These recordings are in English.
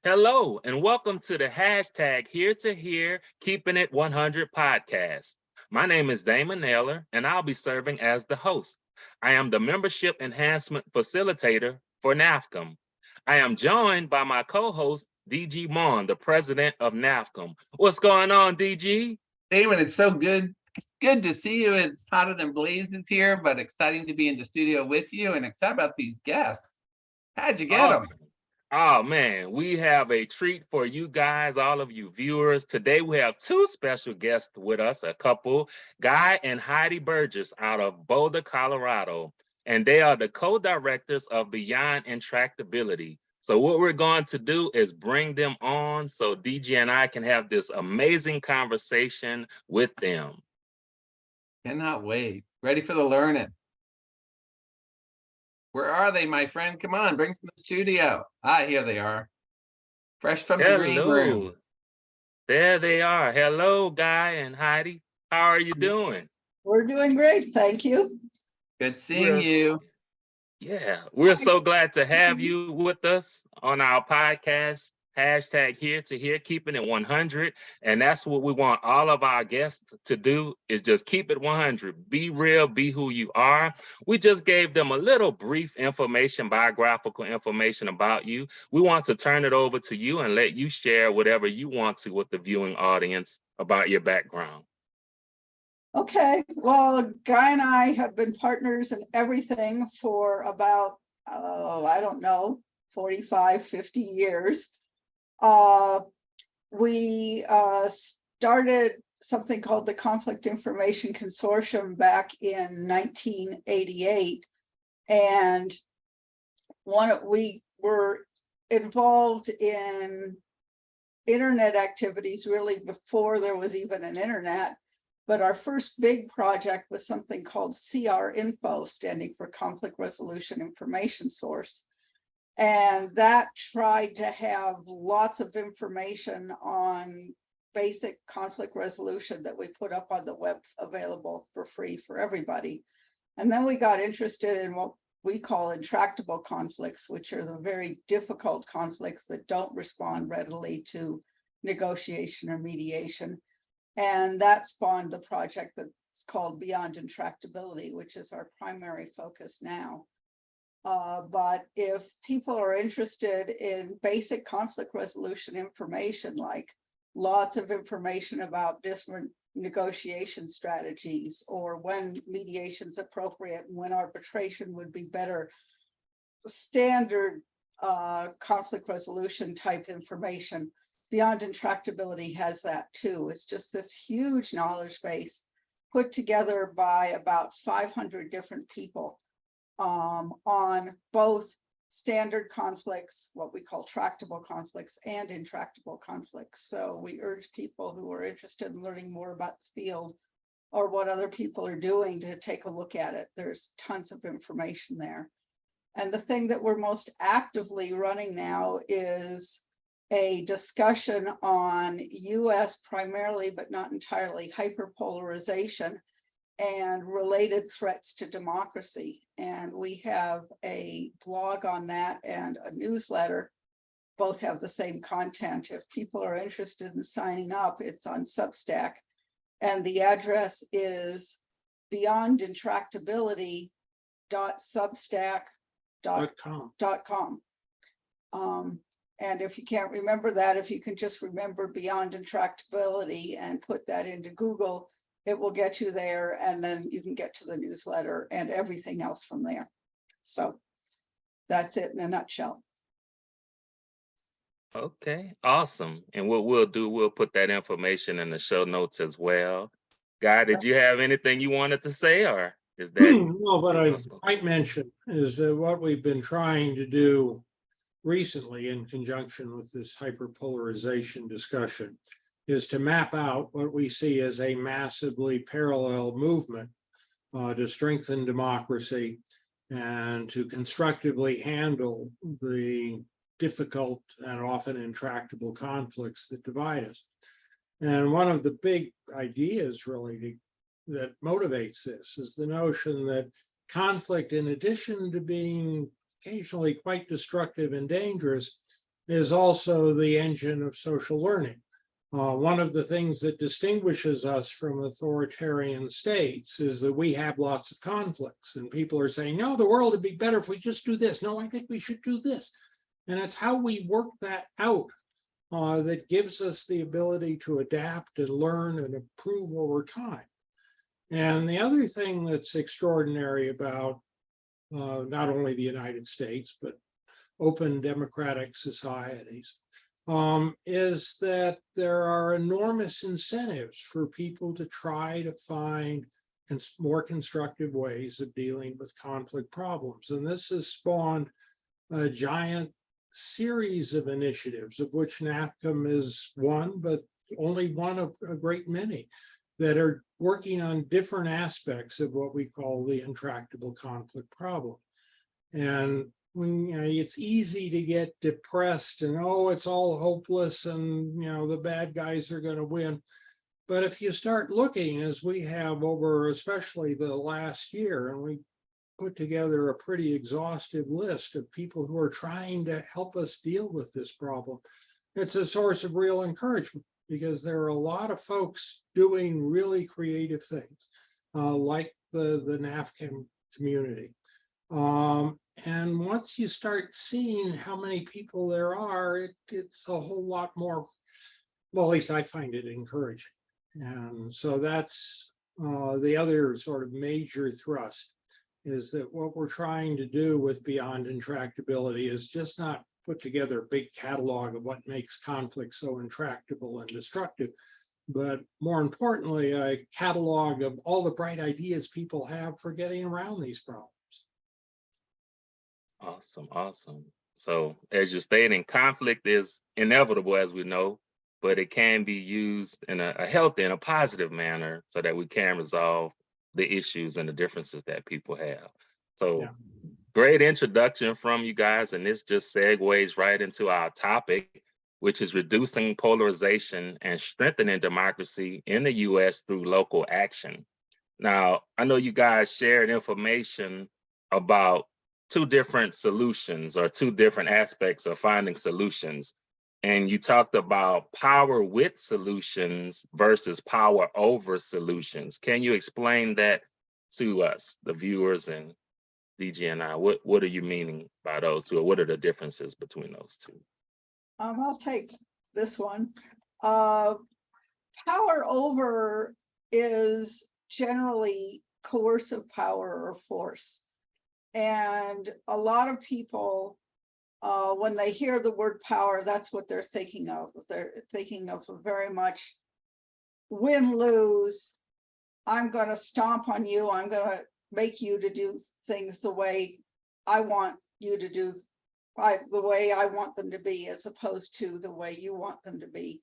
Hello, and welcome to the hashtag Here to Hear Keeping It 100 podcast. My name is Damon Naylor, and I'll be serving as the host. I am the Membership Enhancement Facilitator for NAFCM. I am joined by my co-host, DG Mon, the president of NAFCM. What's going on, DG? Damon, it's so good to see you. It's hotter than blazes here, but exciting to be in the studio with you and excited about these guests. How'd you get them? Oh man, we have a treat for you guys, all of you viewers. Today we have two special guests with us, a couple, Guy and Heidi Burgess out of Boulder, Colorado. And they are the co-directors of Beyond Intractability. So what we're going to do is bring them on so DG and I can have this amazing conversation with them. Cannot wait. Ready for the learning. Where are they, my friend? Come on, bring them to the studio. Ah, here they are. Fresh from the green room. There they are. Hello, Guy and Heidi. How are you doing? We're doing great, thank you. Good seeing you. Yeah, we're so glad to have you with us on our podcast, hashtag Here to Hear, keeping it 100. And that's what we want all of our guests to do, is just keep it 100. Be real, be who you are. We just gave them a little brief information, biographical information about you. We want to turn it over to you and let you share whatever you want to with the viewing audience about your background. Okay, well, Guy and I have been partners in everything for about, I don't know, 45, 50 years. We started something called the Conflict Information Consortium back in 1988. And we were involved in internet activities really before there was even an internet. But our first big project was something called CR Info, standing for Conflict Resolution Information Source. And that tried to have lots of information on basic conflict resolution that we put up on the web, available for free for everybody. And then we got interested in what we call intractable conflicts, which are the very difficult conflicts that don't respond readily to negotiation or mediation. And that spawned the project that's called Beyond Intractability, which is our primary focus now. But if people are interested in basic conflict resolution information, like lots of information about different negotiation strategies, or when mediation is appropriate and when arbitration would be better, standard conflict resolution type information, Beyond Intractability has that too. It's just this huge knowledge base put together by about 500 different people on both standard conflicts, what we call tractable conflicts, and intractable conflicts. So we urge people who are interested in learning more about the field or what other people are doing to take a look at it. There's tons of information there. And the thing that we're most actively running now is a discussion on US primarily, but not entirely, hyperpolarization and related threats to democracy. And we have a blog on that and a newsletter. Both have the same content. If people are interested in signing up, it's on Substack. And the address is beyondintractability.substack.com. And if you can't remember that, if you can just remember Beyond Intractability and put that into Google, it will get you there, and then you can get to the newsletter and everything else from there. So that's it in a nutshell. Okay, awesome. And what we'll do, we'll put that information in the show notes as well. Guy, did you have anything you wanted to say, or is that? No, but I might mention is that what we've been trying to do recently in conjunction with this hyperpolarization discussion is to map out what we see as a massively parallel movement to strengthen democracy and to constructively handle the difficult and often intractable conflicts that divide us. And one of the big ideas really that motivates this is the notion that conflict, in addition to being occasionally quite destructive and dangerous, is also the engine of social learning. One of the things that distinguishes us from authoritarian states is that we have lots of conflicts, and people are saying, no, the world would be better if we just do this. No, I think we should do this. And it's how we work that out that gives us the ability to adapt and learn and improve over time. And the other thing that's extraordinary about not only the United States, but open democratic societies, is that there are enormous incentives for people to try to find more constructive ways of dealing with conflict problems. And this has spawned a giant series of initiatives, of which NAFCM is one, but only one of a great many, that are working on different aspects of what we call the intractable conflict problem. And when it's easy to get depressed and, oh, it's all hopeless and the bad guys are going to win. But if you start looking, as we have over especially the last year, and we put together a pretty exhaustive list of people who are trying to help us deal with this problem, it's a source of real encouragement, because there are a lot of folks doing really creative things, like the NAFCM community. And once you start seeing how many people there are, it's a whole lot more, well, at least I find it encouraging. And so that's the other sort of major thrust, is that what we're trying to do with Beyond Intractability is just not put together a big catalog of what makes conflict so intractable and destructive, but more importantly, a catalog of all the bright ideas people have for getting around these problems. Awesome, awesome. So as you're stating, conflict is inevitable, as we know, but it can be used in a healthy and a positive manner so that we can resolve the issues and the differences that people have. So great introduction from you guys, and this just segues right into our topic, which is reducing polarization and strengthening democracy in the US through local action. Now, I know you guys shared information about two different solutions or two different aspects of finding solutions. And you talked about power with solutions versus power over solutions. Can you explain that to us, the viewers and DG and I? What are you meaning by those two, or what are the differences between those two? I'll take this one. Power over is generally coercive power or force. And a lot of people, when they hear the word power, that's what they're thinking of. They're thinking of a very much win-lose. I'm going to stomp on you. I'm going to make you to do things the way I want you to do, the way I want them to be, as opposed to the way you want them to be.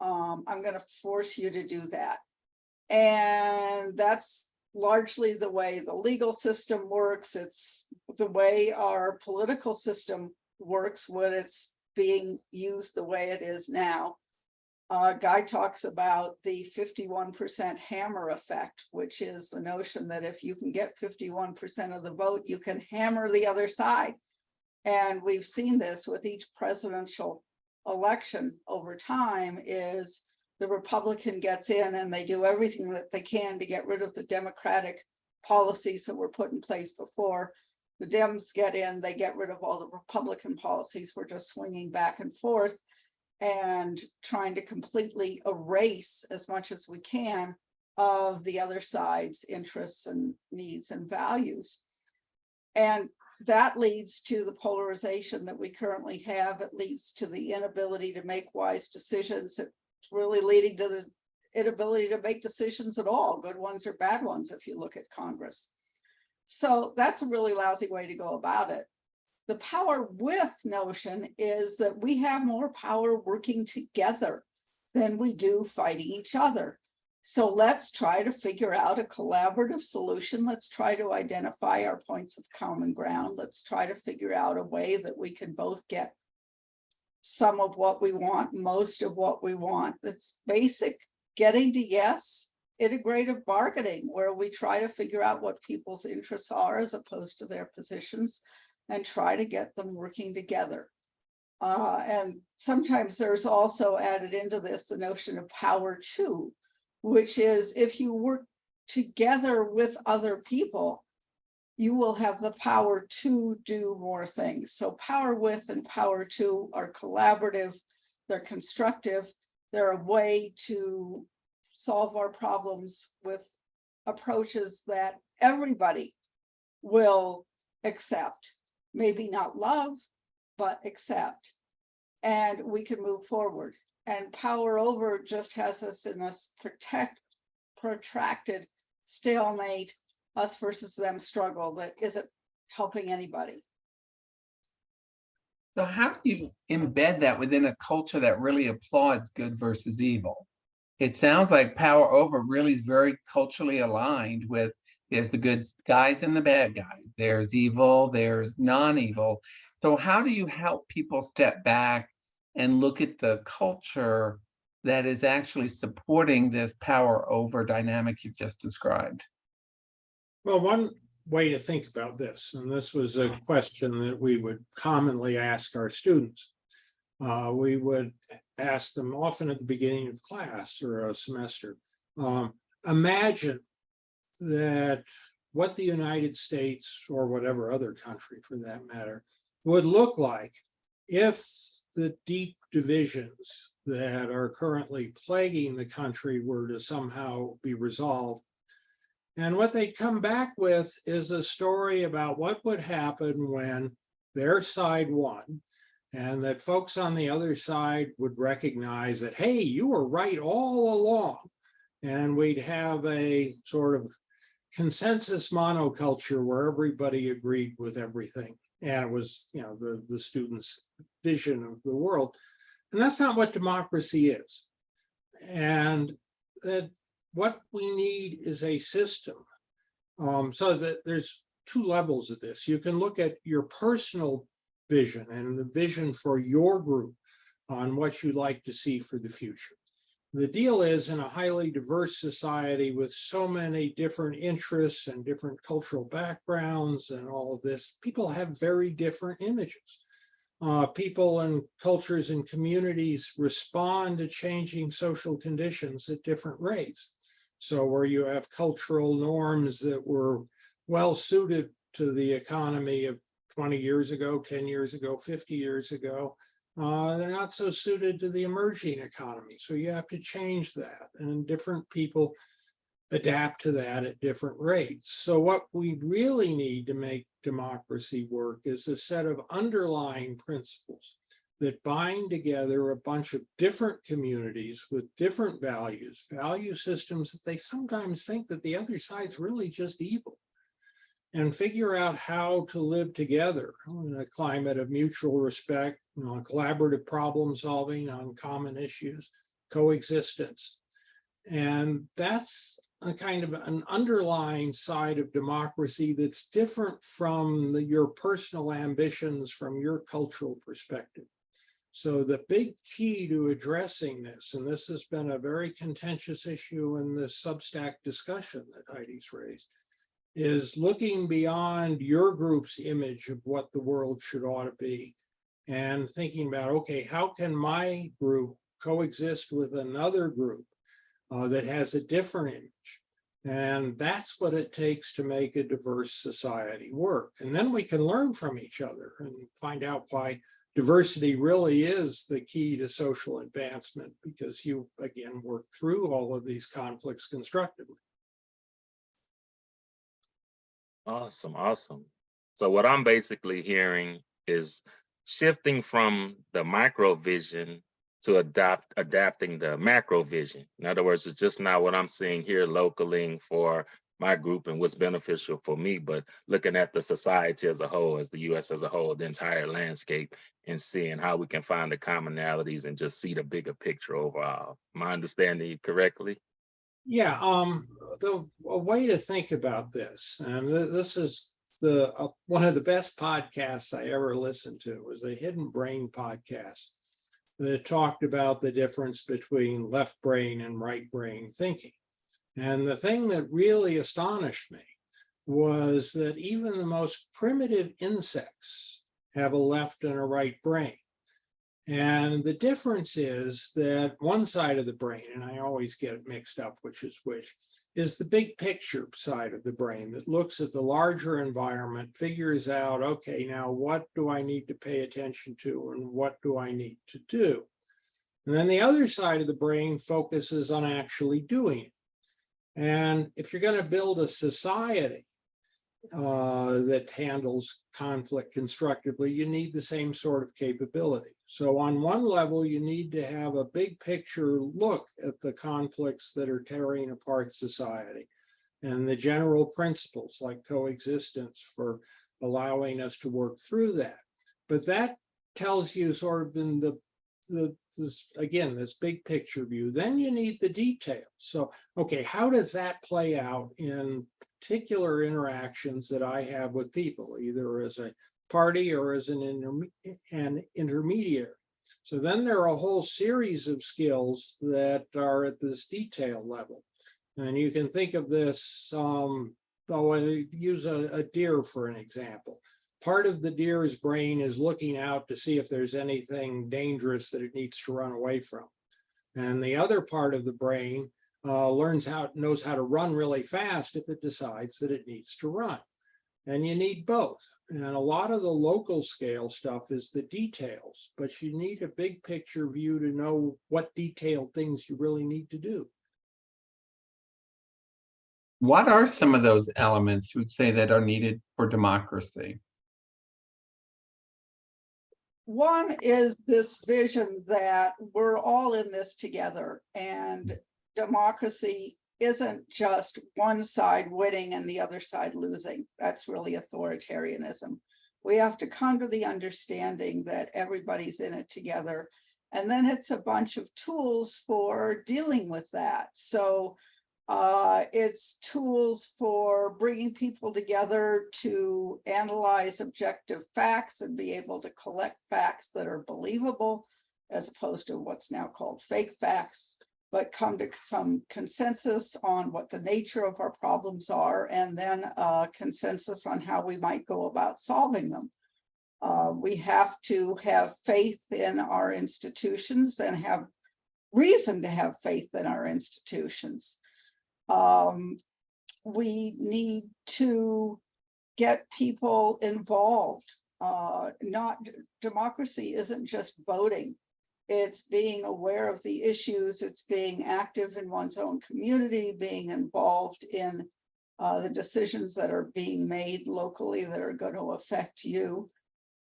I'm going to force you to do that. And that's largely the way the legal system works. It's the way our political system works when it's being used the way it is now. Guy talks about the 51% hammer effect, which is the notion that if you can get 51% of the vote, you can hammer the other side. And we've seen this with each presidential election over time, is the Republican gets in and they do everything that they can to get rid of the Democratic policies that were put in place before. The Dems get in, they get rid of all the Republican policies. We're just swinging back and forth and trying to completely erase as much as we can of the other side's interests and needs and values. And that leads to the polarization that we currently have. It leads to the inability to make wise decisions. It's really leading to the inability to make decisions at all, good ones or bad ones, if you look at Congress. So that's a really lousy way to go about it. The power with notion is that we have more power working together than we do fighting each other. So let's try to figure out a collaborative solution. Let's try to identify our points of common ground. Let's try to figure out a way that we can both get some of what we want, most of what we want. It's basic getting to yes, integrative bargaining, where we try to figure out what people's interests are as opposed to their positions and try to get them working together. And sometimes there's also added into this the notion of power too, which is if you work together with other people, you will have the power to do more things. So power with and power to are collaborative, they're constructive, they're a way to solve our problems with approaches that everybody will accept, maybe not love, but accept, and we can move forward. And power over just has us in a protracted stalemate, us versus them struggle that isn't helping anybody. So how do you embed that within a culture that really applauds good versus evil? It sounds like power over really is very culturally aligned with there's the good guys and the bad guys. There's evil, there's non-evil. So how do you help people step back and look at the culture that is actually supporting this power over dynamic you've just described? Well, one way to think about this, and this was a question that we would commonly ask our students. We would ask them often at the beginning of class or a semester, imagine that what the United States or whatever other country for that matter would look like if the deep divisions that are currently plaguing the country were to somehow be resolved. And what they come back with is a story about what would happen when their side won, and that folks on the other side would recognize that, hey, you were right all along. And we'd have a sort of consensus monoculture where everybody agreed with everything. And it was, the students' vision of the world. And that's not what democracy is. And that what we need is a system. So that there's two levels of this. You can look at your personal vision and the vision for your group on what you'd like to see for the future. The deal is, in a highly diverse society with so many different interests and different cultural backgrounds and all of this, people have very different images. People and cultures and communities respond to changing social conditions at different rates. So where you have cultural norms that were well suited to the economy of 20 years ago, 10 years ago, 50 years ago, they're not so suited to the emerging economy. So you have to change that, and different people adapt to that at different rates. So what we really need to make democracy work is a set of underlying principles that bind together a bunch of different communities with different values, value systems that they sometimes think that the other side's really just evil, and figure out how to live together in a climate of mutual respect, collaborative problem solving on common issues, coexistence. And that's a kind of an underlying side of democracy that's different from your personal ambitions from your cultural perspective. So the big key to addressing this, and this has been a very contentious issue in this Substack discussion that Heidi's raised, is looking beyond your group's image of what the world should ought to be and thinking about, okay, how can my group coexist with another group that has a different image? And that's what it takes to make a diverse society work. And then we can learn from each other and find out why diversity really is the key to social advancement, because you, again, work through all of these conflicts constructively. Awesome, awesome. So what I'm basically hearing is shifting from the micro vision to adapting the macro vision. In other words, it's just not what I'm seeing here locally for my group and what's beneficial for me, but looking at the society as a whole, as the US as a whole, the entire landscape, and seeing how we can find the commonalities and just see the bigger picture overall. Am I understanding you correctly? Yeah, a way to think about this, and this is one of the best podcasts I ever listened to, was a Hidden Brain podcast that talked about the difference between left brain and right brain thinking. And the thing that really astonished me was that even the most primitive insects have a left and a right brain. And the difference is that one side of the brain, and I always get it mixed up which is the big picture side of the brain that looks at the larger environment, figures out, okay, now what do I need to pay attention to and what do I need to do? And then the other side of the brain focuses on actually doing it. And if you're going to build a society that handles conflict constructively, you need the same sort of capability. So on one level, you need to have a big picture look at the conflicts that are tearing apart society and the general principles like coexistence for allowing us to work through that. But that tells you sort of in this big picture view. Then you need the details. So, okay, how does that play out in particular interactions that I have with people, either as a party or as an intermediary? So then there are a whole series of skills that are at this detail level. And you can think of this, I'll use a deer for an example. Part of the deer's brain is looking out to see if there's anything dangerous that it needs to run away from. And the other part of the brain knows how to run really fast if it decides that it needs to run. And you need both. And a lot of the local scale stuff is the details, but you need a big picture view to know what detailed things you really need to do. What are some of those elements you would say that are needed for democracy? One is this vision that we're all in this together, and democracy isn't just one side winning and the other side losing. That's really authoritarianism. We have to come to the understanding that everybody's in it together. And then it's a bunch of tools for dealing with that. So it's tools for bringing people together to analyze objective facts and be able to collect facts that are believable, as opposed to what's now called fake facts, but come to some consensus on what the nature of our problems are, and then consensus on how we might go about solving them. We have to have faith in our institutions and have reason to have faith in our institutions. We need to get people involved. Democracy isn't just voting. It's being aware of the issues. It's being active in one's own community, being involved in the decisions that are being made locally that are going to affect you.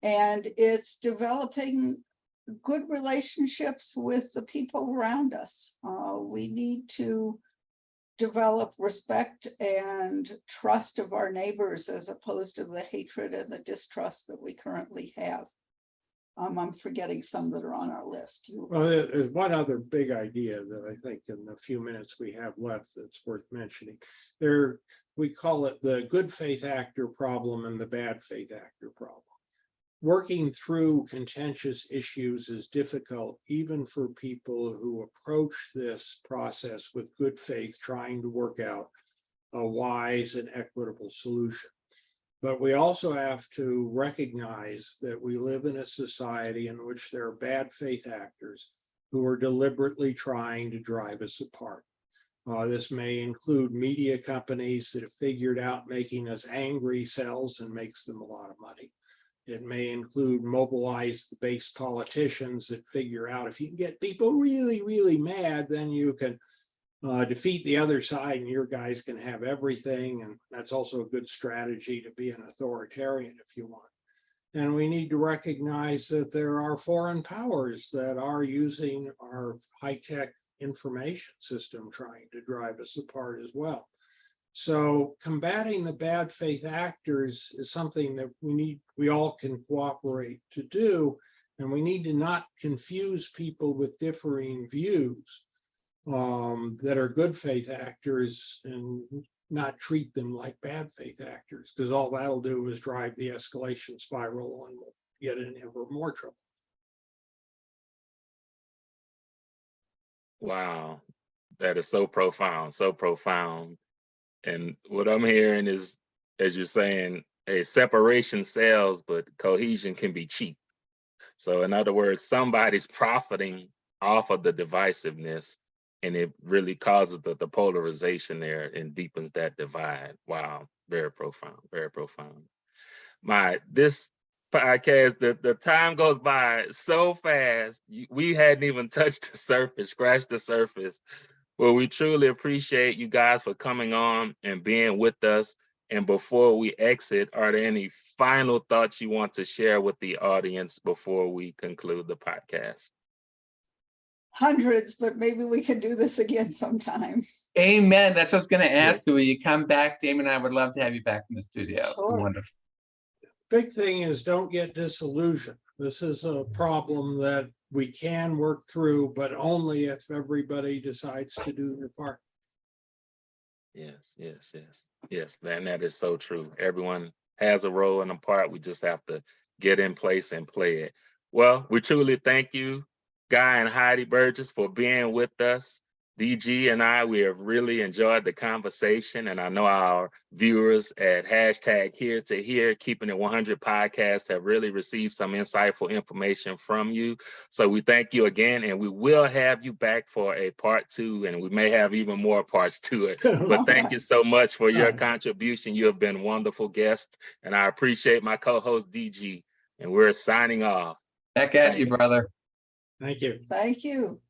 And it's developing good relationships with the people around us. We need to develop respect and trust of our neighbors as opposed to the hatred and the distrust that we currently have. I'm forgetting some that are on our list. Well, there's one other big idea that I think in the few minutes we have left that's worth mentioning. We call it the good faith actor problem and the bad faith actor problem. Working through contentious issues is difficult, even for people who approach this process with good faith, trying to work out a wise and equitable solution. But we also have to recognize that we live in a society in which there are bad faith actors who are deliberately trying to drive us apart. This may include media companies that have figured out making us angry sells and makes them a lot of money. It may include mobilize the base politicians that figure out if you can get people really, really mad, then you can defeat the other side and your guys can have everything. And that's also a good strategy to be an authoritarian if you want. And we need to recognize that there are foreign powers that are using our high-tech information system trying to drive us apart as well. So combating the bad faith actors is something that we all can cooperate to do, and we need to not confuse people with differing views that are good faith actors and not treat them like bad faith actors, because all that'll do is drive the escalation spiral and we'll get in ever more trouble. Wow, that is so profound, so profound. And what I'm hearing is, as you're saying, a separation sells, but cohesion can be cheap. So in other words, somebody's profiting off of the divisiveness, and it really causes the polarization there and deepens that divide. Wow, very profound, very profound. This podcast, the time goes by so fast. We hadn't even touched the surface, scratched the surface. Well, we truly appreciate you guys for coming on and being with us. And before we exit, are there any final thoughts you want to share with the audience before we conclude the podcast? Hundreds, but maybe we can do this again sometime. Amen. That's what I was going to ask you. Will you come back, Damon? I would love to have you back in the studio. Sure. Wonderful. Big thing is don't get disillusioned. This is a problem that we can work through, but only if everybody decides to do their part. Yes, yes, yes, yes. And that is so true. Everyone has a role and a part. We just have to get in place and play it. Well, we truly thank you, Guy and Heidi Burgess, for being with us. DG and I, we have really enjoyed the conversation, and I know our viewers at #Here to Here, Keeping It 100 podcast have really received some insightful information from you. So we thank you again, and we will have you back for a part 2, and we may have even more parts to it. But thank you so much for your contribution. You have been wonderful guests, and I appreciate my co-host DG, and we're signing off. Back at you, brother. Thank you. Thank you.